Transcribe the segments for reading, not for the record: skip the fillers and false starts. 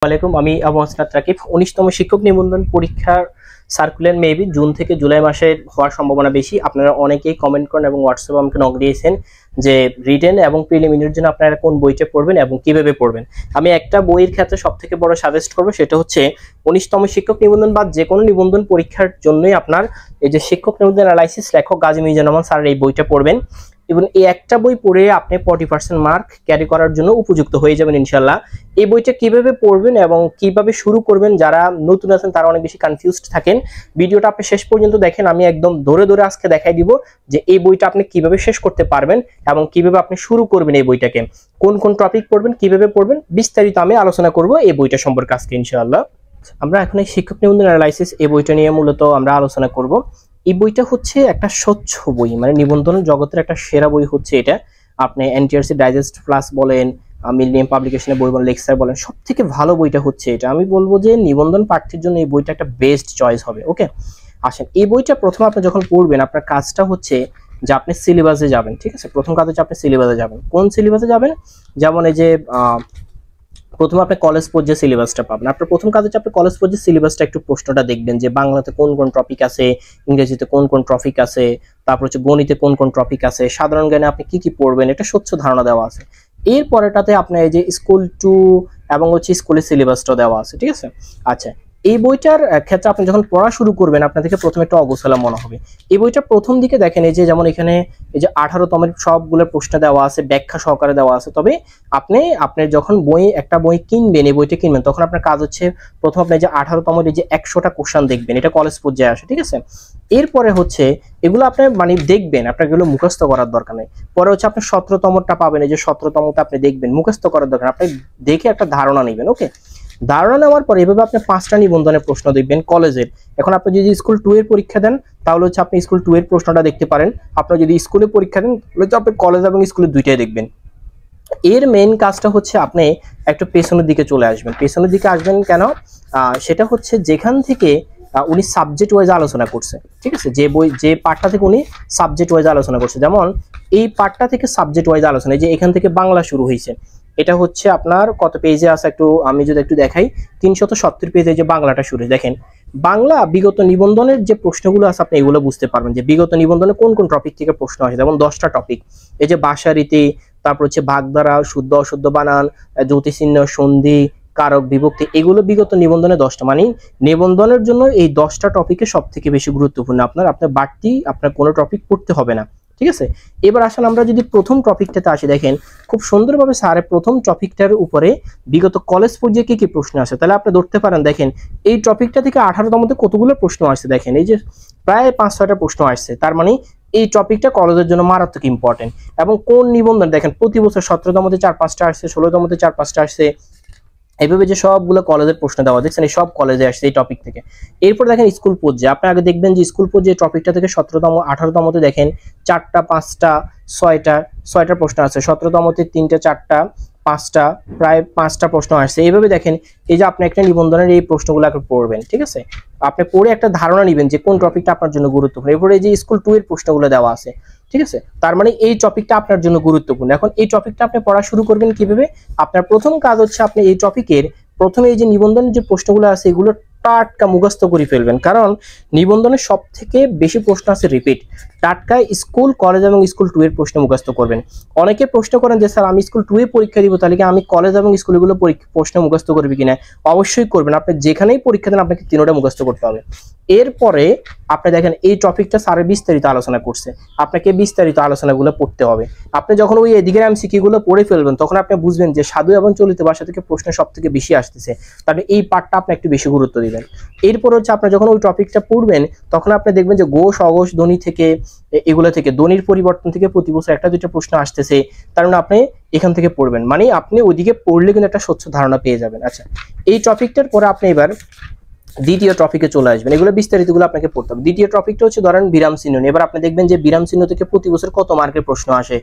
আলাইকুম, আমি আবু হাসনাত রাকিব। 19তম শিক্ষক নিবন্ধন পরীক্ষার সার্কুলার মেবি জুন থেকে জুলাই মাসে হওয়ার সম্ভাবনা বেশি। আপনারা অনেকেই কমেন্ট করেন এবং হোয়াটসঅ্যাপে আমাকে নক দিয়েছেন যে রিটেন এবং প্রিলিমিনারির জন্য আপনারা কোন বইটা পড়বেন এবং কিভাবে পড়বেন। আমি একটা বইয়ের ক্ষেত্রে সব থেকে বড় সাজেস্ট করবো, সেটা হচ্ছে 19তম শিক্ষক নিবন্ধন বা যে কোনো নিবন্ধন পরীক্ষার জন্যই আপনার এই যে শিক্ষক নিবন্ধন অ্যানালাইসিস লেখক গাজী মিজানুর রহমান স্যারের এই বইটা পড়বেন এবং এই একটা বই পড়ে আপনি 40% মার্ক ক্যারি করার জন্য উপযুক্ত হয়ে যাবেন ইনশাল্লাহ। এই বইটা কিভাবে পড়বেন এবং কিভাবে শুরু করবেন, যারা নতুন আছেন তারা অনেক বেশি কনফিউজড থাকেন, ভিডিওটা আপনি শেষ পর্যন্ত দেখেন। আমি একদম ধরে ধরে আজকে দেখাই দিব যে এই বইটা আপনি কিভাবে শেষ করতে পারবেন এবং কিভাবে আপনি শুরু করবেন এই বইটাকে, কোন কোন টপিক পড়বেন, কিভাবে পড়বেন, বিস্তারিত আমি আলোচনা করব এই বইটা সম্পর্কে আজকে ইনশাআল্লাহ। আমরা এখন এই শিক্ষক নিবন্ধন অ্যানালাইসিস এই বইটা নিয়ে মূলত আমরা আলোচনা করব। এই বইটা হচ্ছে একটা স্বচ্ছ বই, মানে নিবন্ধন জগতের একটা সেরা বই হচ্ছে এটা। আপনি এনটিআরসি ডাইজেস্ট প্লাস বলেন, মিলেনিয়াম পাবলিকেশনের বই বলেন, লেকচার বলেন, সব থেকে ভালো বইটা হচ্ছে এটা। আমি বলবো যে নিবন্ধন প্রার্থীর জন্য এই বইটা একটা বেস্ট চয়েস হবে। ওকে, আসেন এই বইটা প্রথমে আপনি যখন পড়বেন আপনার কাজটা হচ্ছে যে আপনি সিলেবাসে যাবেন। ঠিক আছে, প্রথম কাজ হচ্ছে আপনি সিলেবাসে যাবেন। কোন সিলেবাসে যাবেন? যেমন এই যে প্রথমে আপনি কলেজ পর্যায়ে সিলেবাসটা পাবেন। আপনার প্রথম কাজ হচ্ছে আপনি কলেজ পর্যায়ে সিলেবাসটা একটু প্রশ্নটা দেখবেন যে বাংলাতে কোন কোন টপিক আছে, ইংরেজিতে কোন কোন টপিক আছে, তারপর হচ্ছে গণিতে কোন কোন টপিক আছে, সাধারণ জ্ঞানে আপনি কি কি পড়বেন, এটা স্বচ্ছ ধারণা দেওয়া আছে। এর পরেটাতে আপনার এই যে স্কুল টু এবং হচ্ছে স্কুলের সিলেবাসটা দেওয়া আছে। ঠিক আছে, আচ্ছা এই বইটার ক্ষেত্রে আপনি যখন পড়া শুরু করবেন আপনাদেরকে প্রথমে একটু অগোছালো মনে হবে। এই বইটা প্রথম দিকে দেখেন এই যে যেমন এখানে এই যে 18তমের সবগুলো প্রশ্ন দেওয়া আছে, ব্যাখ্যা সহকারে দেওয়া আছে। তবে আপনি যখন একটা বই কিনবেন, এই বইটা কিনবেন, তখন আপনার কাজ হচ্ছে প্রথম আপনি যে 18তমের এই যে 100টা কোশ্চেন দেখবেন, এটা কলেজ পর্যায়ে আসে। ঠিক আছে, এরপরে হচ্ছে এগুলো আপনি মানে দেখবেন, আপনার এগুলো মুখস্থ করার দরকার নেই। পরে হচ্ছে আপনি 17তমটা পাবেন, এই যে 17তমটা আপনি দেখবেন, মুখস্থ করার দরকার, আপনি দেখে একটা ধারণা নেবেন। ওকে, ধারণা নেওয়ার পর এভাবে আপনি 5টা নিবন্ধনের প্রশ্ন দেখবেন কলেজের। এখন আপনি যদি স্কুল 2 এর পরীক্ষা দেন তাহলে হচ্ছে আপনি স্কুল 2 এর প্রশ্নটা দেখতে পারেন। আপনি যদি স্কুলে পরীক্ষা দেন তাহলে আপনি কলেজ এবং স্কুলের দুইটাই দেখবেন। এর মেইন কাজটা হচ্ছে আপনি একটু পেছনের দিকে চলে আসবেন। পেছনের দিকে আসবেন কেন? সেটা হচ্ছে যেখান থেকে উনি সাবজেক্ট ওয়াইজ আলোচনা করছে। ঠিক আছে, যে পার্টটা থেকে উনি সাবজেক্ট ওয়াইজ আলোচনা করছে, যেমন এই পার্টটা থেকে সাবজেক্ট ওয়াইজ আলোচনা, যে এখান থেকে বাংলা শুরু হয়েছে, এটা হচ্ছে আপনার কত পেজে আছে একটু আমি যদি একটু দেখাই, 370 পেজে যে বাংলাটা শুরু। দেখেন বাংলা বিগত নিবন্ধনের যে প্রশ্নগুলো আছে আপনি এগুলো বুঝতে পারবেন যে বিগত নিবন্ধনে কোন কোন টপিক থেকে প্রশ্ন আসে। যেমন 10টা টপিক, এই যে ভাষা রীতি, তারপর হচ্ছে ভাগধারা, শুদ্ধ অশুদ্ধ বানান, জ্যোতিচিহ্ন, সন্ধি, কারক, বিভক্তি, এগুলো বিগত নিবন্ধনে 10টা। মানে নিবন্ধনের জন্য এই 10টা টপিকে সব থেকে বেশি গুরুত্বপূর্ণ। আপনার বাড়তি আপনার কোনো টপিক পড়তে হবে না। ঠিক আছে, এবার আসলে আমরা যদি প্রথম টপিকটাতে আসি, দেখেন খুব সুন্দরভাবে স্যারের প্রথম টপিকটার উপরে বিগত কলেজ পর্যায়ে কি কি প্রশ্ন আসে, তাহলে আপনি ধরতে পারেন। দেখেন এই টপিকটা থেকে 18তমতে কতগুলো প্রশ্ন আসছে, দেখেন এই যে প্রায় 5-6টা প্রশ্ন আসছে। তার মানে এই টপিকটা কলেজের জন্য মারাত্মক ইম্পর্টেন্ট। এবং কোন নিবন্ধন দেখেন প্রতি বছর 17তমতে 4-5টা আসছে, 16তমতে 4-5টা আসছে, এইভাবে যে সবগুলো কলেজের প্রশ্ন দেওয়া, দেখছেন এই সব কলেজে আসছে এই টপিক থেকে। এরপর দেখেন স্কুল পর্যায়ে, আপনি আগে দেখবেন যে স্কুল পর্যায়ে টপিকটা থেকে 17তম 18তমতে দেখেন 4টা 5টা 6টা প্রশ্ন আছে, 17তমতে 3টা 4টা 5টা প্রায় 5টা প্রশ্ন আসছে। এইভাবে দেখেন এই যে আপনি একটা নিবন্ধনের এই প্রশ্নগুলো পড়বেন। ঠিক আছে, আপনি পড়ে একটা ধারণা নেবেন যে কোন টপিকটা আপনার জন্য গুরুত্বপূর্ণ। এরপরে এই যে স্কুল 2 এর প্রশ্নগুলো দেওয়া আছে। ঠিক আছে, তার মানে এই টপিকটা আপনার জন্য গুরুত্বপূর্ণ। এখন এই টপিকটা আপনি পড়া শুরু করবেন কিভাবে? আপনার প্রথম কাজ হচ্ছে আপনি এই টপিকের প্রথমে এই যে নিবন্ধনের যে প্রশ্নগুলো আছে এগুলো টাটকা মুখস্থ করে ফেলবেন, কারণ নিবন্ধনের সব থেকে বেশি প্রশ্ন আছে রিপিট। টাটকা স্কুল, কলেজ এবং স্কুল 2 এর প্রশ্ন মুখস্থ করবেন। অনেকে প্রশ্ন করেন যে স্যার আমি স্কুল 2 এ পরীক্ষা দিব, তাহলে কি আমি কলেজ এবং স্কুলগুলো প্রশ্ন মুখস্থ করবি কিনা? অবশ্যই করবেন। আপনি যেখানেই পরীক্ষা দেন আপনাকে 3টা মুখস্থ করতে হবে। এরপরে আপনি দেখেন এই টপিকটা স্যারের বিস্তারিত আলোচনা করছে, আপনাকে বিস্তারিত আলোচনাগুলো পড়তে হবে। আপনি যখন ওই এদিকের এমসিকিউ গুলো পড়ে ফেলবেন তখন আপনি বুঝবেন যে সাধু এবং চলিত ভাষা থেকে প্রশ্ন সব থেকে বেশি আসতেছে, তাহলে এই পার্টটা আপনি একটু বেশি গুরুত্ব দিবেন। এরপর হচ্ছে আপনি যখন ওই টপিকটা পড়বেন তখন আপনি দেখবেন যে গোষ অঘোষ ধ্বনি থেকে, এগুলো থেকে ধ্বনির পরিবর্তন থেকে প্রতি বছর 1-2টা প্রশ্ন আসতেছে, তার মানে আপনি এখান থেকে পড়বেন, মানে আপনি ওইদিকে পড়লে কিন্তু একটা স্বচ্ছ ধারণা পেয়ে যাবেন। আচ্ছা, এই টপিকটার পরে আপনি এবার দ্বিতীয় টপিকে চলে আসবেন, এগুলো বিস্তারিতগুলো আপনাকে পড়তে হবে। দ্বিতীয় টপিকটা হচ্ছে ধরেন বিরাম চিহ্ন। এবার আপনি দেখবেন যে বিরাম চিহ্ন থেকে প্রতি বছর কত মার্কের প্রশ্ন আসে।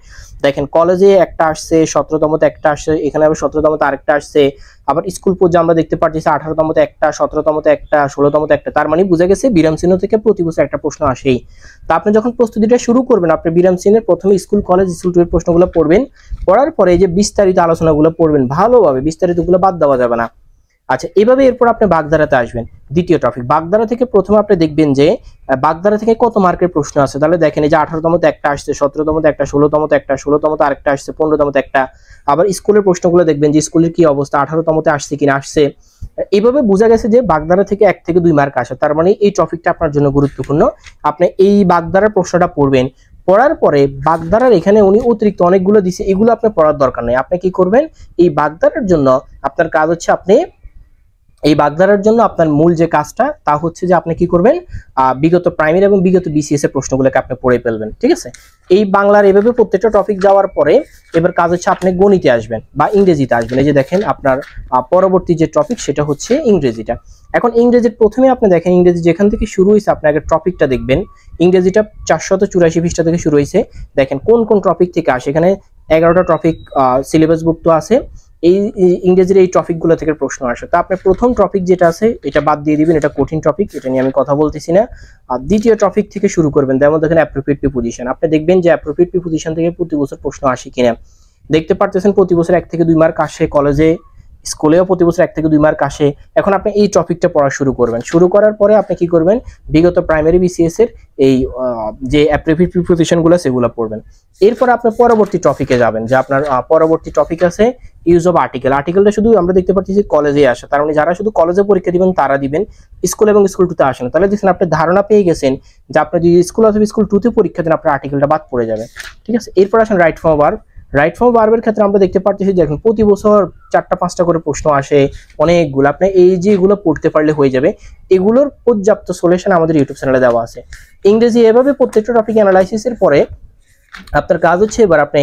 দেখেন কলেজে একটা আসছে, 17তমতে একটা আসছে, এখানে আবার 17তমতে আরেকটা আসছে, আবার স্কুল পর্যায়ে আমরা দেখতে পাচ্ছি 18তমতে একটা, 17তমতে একটা, 16তমতে একটা। তার মানে বুঝা গেছে বিরাম চিহ্ন থেকে প্রতি বছর একটা প্রশ্ন আসেই। তা আপনি যখন প্রস্তুতিটা শুরু করবেন আপনি বিরাম চিহ্নের প্রথমে স্কুল, কলেজ, স্কুল 2 এর প্রশ্নগুলো পড়বেন। পড়ার পরে এই যে বিস্তারিত আলোচনাগুলো পড়বেন ভালোভাবে, বিস্তারিতগুলো বাদ দেওয়া যাবে না। আচ্ছা, এভাবে এরপর আপনি বাগধারাতে আসবেন। দ্বিতীয় টপিক বাগধারা থেকে প্রথমে আপনি দেখবেন যে বাগধারা থেকে কত মার্কের প্রশ্ন আছে। তাহলে দেখেন এই যে 18তমতে একটা আসছে, 17তমতে একটা, 16তমতে একটা, 16তমতে আরেকটা আসছে, 15তমতে একটা। আবার স্কুলের প্রশ্নগুলো দেখবেন যে স্কুলের কি অবস্থা, 18তমতে আসছে কিনা আসছে। এইভাবে বোঝা গেছে যে বাগধারা থেকে 1 থেকে 2 মার্ক আসে। তার মানে এই টপিকটা আপনার জন্য গুরুত্বপূর্ণ। আপনি এই বাগধারার প্রশ্নটা পড়বেন, পড়ার পরে বাগধারার এখানে উনি অতিরিক্ত অনেকগুলো দিছে, এগুলো আপনি পড়ার দরকার নেই। আপনি কি করবেন, এই বাগধারার জন্য আপনার কাজ হচ্ছে আপনি এই বাগধারার জন্য আপনার মূল যে কাজটা তা হচ্ছে যে আপনি কি করবেন, বিগত প্রাইমারি এবং বিগত বিসিএস এর প্রশ্নগুলোকে আপনি পড়ে ফেলবেন। ঠিক আছে, এই বাংলার এভাবে প্রত্যেকটা টপিক যাওয়ার পরে এবার কাজ হচ্ছে আপনি গণিতে আসবেন বা ইংরেজিতে আসবেন। এই যে দেখেন আপনার পরবর্তী যে টপিক সেটা হচ্ছে ইংরেজিটা। এখন ইংরেজির প্রথমে আপনি দেখেন ইংরেজি যেখান থেকে শুরু হয়েছে আপনি আগে টপিকটা দেখবেন। ইংরেজিটা 484 পৃষ্ঠা থেকে শুরু হয়েছে। দেখেন কোন কোন টপিক থেকে আসে, এখানে 11টা টপিক সিলেবাসভুক্ত আছে। এই ইংরেজির এই টপিকগুলো থেকে প্রশ্ন আসে। তো আপনি প্রথম টপিক যেটা আছে এটা বাদ দিয়ে দিবেন, এটা কঠিন টপিক, এটা নিয়ে আমি কথা বলতেছি না। আর দ্বিতীয় টপিক থেকে শুরু করবেন, যেমন দেখেন অ্যাপ্রোপ্রিয়েট প্রিপোজিশন। আপনি দেখবেন যে অ্যাপ্রোপ্রিয়েট প্রিপোজিশন থেকে প্রতি বছর প্রশ্ন আসে কিনা। দেখতে পারতেছেন প্রতি বছর 1 থেকে 2 মার্ক আসে, কলেজে স্কুলেও প্রতি বছর 1 থেকে 2 মার্ক আসে। এখন আপনি এই টপিকটা পড়া শুরু করবেন। শুরু করার পরে আপনি কি করবেন, বিগত প্রাইমারি বিসিএস এর এই যে অ্যাপ্রোপ্রিয়েট প্রিপোজিশনগুলো সেগুলো পড়বেন। এরপর আপনি পরবর্তী টপিকে যাবেন, যে আপনার পরবর্তী টপিক আছে ইউজ অফ আর্টিকেল। আর্টিকেলটা শুধু আমরা দেখতে পাচ্ছি কলেজে আসে, তার মানে যারা শুধু কলেজে পরীক্ষা দিবেন তারা দিবেন, স্কুল এবং স্কুল 2তে আসেন। তাহলে দেখছেন আপনি ধারণা পেয়ে গেছেন যে আপনি যদি স্কুল অথবা স্কুল 2তে পরীক্ষা দেন আপনার আর্টিকেলটা বাদ পড়ে যাবে। ঠিক আছে, এরপর আসেন right form verb. Right form ভার্বের ক্ষেত্রে আমরা দেখতে পাচ্ছি দেখুন প্রতি বছর 4টা-5টা করে প্রশ্ন আসে অনেকগুলো। আপনি এই যে এগুলো পড়তে পারলে হয়ে যাবে। এগুলোর পর্যাপ্ত সলিউশন আমাদের ইউটিউব চ্যানেলে দেওয়া আছে। ইংরেজি এভাবে প্রত্যেকটা টপিক অ্যানালাইসিসের পরে আপনার কাজ হচ্ছে এবার আপনি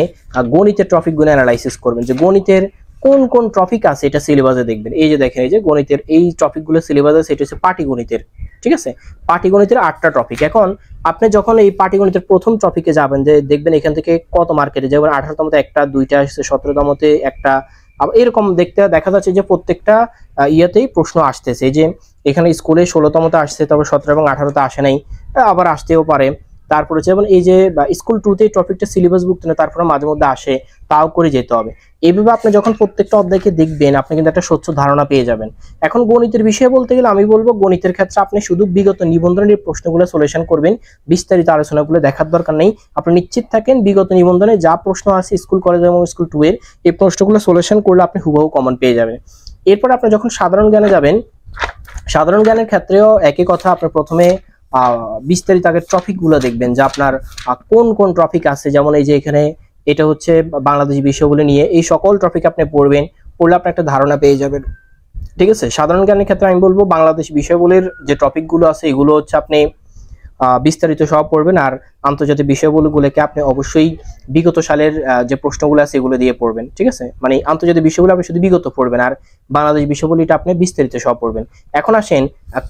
গণিতের টপিকগুলো অ্যানালাইসিস করবেন, যে গণিতের কোন কোন টপিক আছে এটা সিলেবাসে দেখবেন। এই যে দেখেন এই যে গণিতের এই টপিকগুলো সিলেবাসে, সেটা হচ্ছে পাটিগণিতের। ঠিক আছে, পাটিগণিতের 8টা টপিক। এখন আপনি যখন এই পাটিগণিতের প্রথম টপিকে যাবেন, যে দেখবেন এখান থেকে কত মার্কেটে, যেমন 18তমতে একটা, 2টা আসছে, 17তমতে একটা, এরকম দেখা যাচ্ছে যে প্রত্যেকটা ইয়েতেই প্রশ্ন আসতেছে। যে এখানে স্কুলে 16তমতে আসছে, তবে 17 এবং 18তে আসে নাই, আবার আসতেও পারে। তারপরে যেমন এই যে স্কুল 2তে টপিকটা সিলেবাসভুক্ত না, তারপরে মাঝে মধ্যে আসে, তাও করে যেতে হবে। এইভাবে আপনি যখন প্রত্যেকটা অধ্যায়কে দেখবেন আপনি কিন্তু একটা স্বচ্ছ ধারণা পেয়ে যাবেন। এখন গণিতের বিষয়ে বলতে গেলে আমি বলবো গণিতের ক্ষেত্রে আপনি শুধু বিগত নিবন্ধনের প্রশ্নগুলো সলিউশন করবেন, বিস্তারিত আলোচনাগুলো দেখার দরকার নেই। আপনি নিশ্চিত থাকেন বিগত নিবন্ধনে যা প্রশ্ন আছে স্কুল, কলেজ এবং স্কুল 2 এর এই প্রশ্নগুলো সলিউশন করলে আপনি হুবহু কমন পেয়ে যাবেন। এরপর আপনি যখন সাধারণ জ্ঞানে যাবেন, সাধারণ জ্ঞানের ক্ষেত্রেও একই কথা। আপনি প্রথমে বিস্তারিত আগে টপিকগুলো দেখবেন যে আপনার কোন কোন টপিক আছে। যেমন এই যে এখানে এটা হচ্ছে বাংলাদেশি বিষয়গুলো নিয়ে, এই সকল টপিক আপনি পড়বেন, পড়লে আপনি একটা ধারণা পেয়ে যাবেন। ঠিক আছে, সাধারণ জ্ঞানের ক্ষেত্রে আমি বলবো বাংলাদেশি বিষয়গুলির যে টপিকগুলো আছে এগুলো হচ্ছে আপনি বিস্তারিত সব পড়বেন। আর আন্তর্জাতিক বিষয়গুলোকে আপনি অবশ্যই বিগত সালের যে প্রশ্নগুলো আছে এগুলো দিয়ে পড়বেন। ঠিক আছে, মানে আন্তর্জাতিক বিষয়গুলো আপনি শুধু বিগত পড়বেন, আর বাংলাদেশ বিষয়গুলিটা আপনি বিস্তারিত সব পড়বেন। এখন আসেন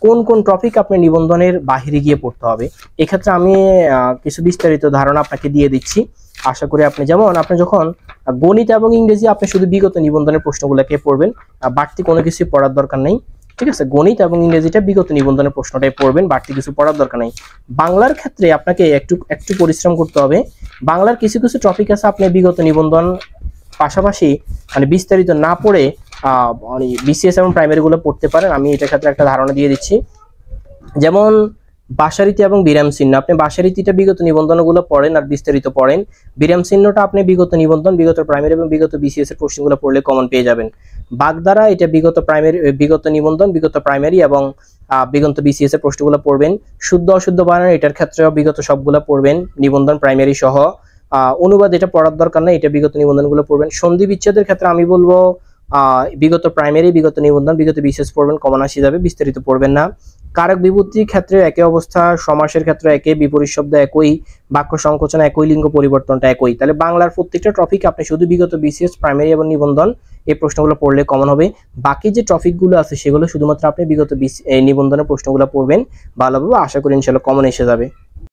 কোন কোন টপিক আপনি নিবন্ধনের বাহিরে গিয়ে পড়তে হবে। এক্ষেত্রে আমি কিছু বিস্তারিত ধারণা আপনাকে দিয়ে দিচ্ছি। আশা করি আপনি, যেমন আপনি যখন গণিত এবং ইংরেজি আপনি শুধু বিগত নিবন্ধনের প্রশ্নগুলোকে পড়বেন, বাড়তি কোনো কিছু পড়ার দরকার নেই। ঠিক আছে, গণিত এবং ইংরেজিটা বিগত নিবন্ধনের প্রশ্নটাই পড়বেন, বাড়তি কিছু পড়ার দরকার নেই। বাংলার ক্ষেত্রে আপনাকে একটু পরিশ্রম করতে হবে। বাংলার কিছু কিছু টপিক আছে আপনি বিগত নিবন্ধন পাশাপাশি মানে বিস্তারিত না পড়ে মানে বিসিএস এবং প্রাইমারিগুলো পড়তে পারেন। আমি এটার ক্ষেত্রে একটা ধারণা দিয়ে দিচ্ছি। যেমন ভাষারীতি এবং বিরাম চিহ্ন, আপনি ভাষারীতিটা বিগত নিবন্ধনগুলো পড়েন আর বিস্তারিত পড়েন। বিরাম চিহ্নটা আপনি বিগত নিবন্ধন, বিগত প্রাইমারি এবং বিগত বিসিএস এর প্রশ্নগুলো পড়লে কমন পেয়ে যাবেন। বাগধারা এটা বিগত প্রাইমারি, বিগত নিবন্ধন, বিগত প্রাইমারি এবং বিগত বিসিএস এর প্রশ্নগুলো পড়বেন। শুদ্ধ অশুদ্ধ বানান এটার ক্ষেত্রেও বিগত সবগুলো পড়বেন, নিবন্ধন প্রাইমারি সহ। অনুবাদ এটা পড়ার দরকার নেই, এটা বিগত নিবন্ধনগুলো পড়বেন। সন্ধি বিচ্ছেদের ক্ষেত্রে আমি বলবো বিগত প্রাইমারি, বিগত নিবন্ধন, বিগত বিসিএস পড়বেন, কমন আসি যাবে, বিস্তারিত পড়বেন না। কারক বিভক্তির ক্ষেত্রে একই অবস্থা, সমাসের ক্ষেত্রে একই, বিপরীত শব্দ একই, বাক্য সংকোচন একই, লিঙ্গ পরিবর্তনটা একই। তাহলে বাংলার প্রত্যেকটা টপিক আপনি শুধু বিগত বিসিএস, প্রাইমারি এবং নিবন্ধন এই প্রশ্নগুলো পড়লে কমন হবে। বাকি যে টপিকগুলো আছে সেগুলো শুধুমাত্র আপনি বিগত নিবন্ধনের প্রশ্নগুলো পড়বেন ভালোভাবে, আশা করি ইনশাআল্লাহ কমন এসে যাবে।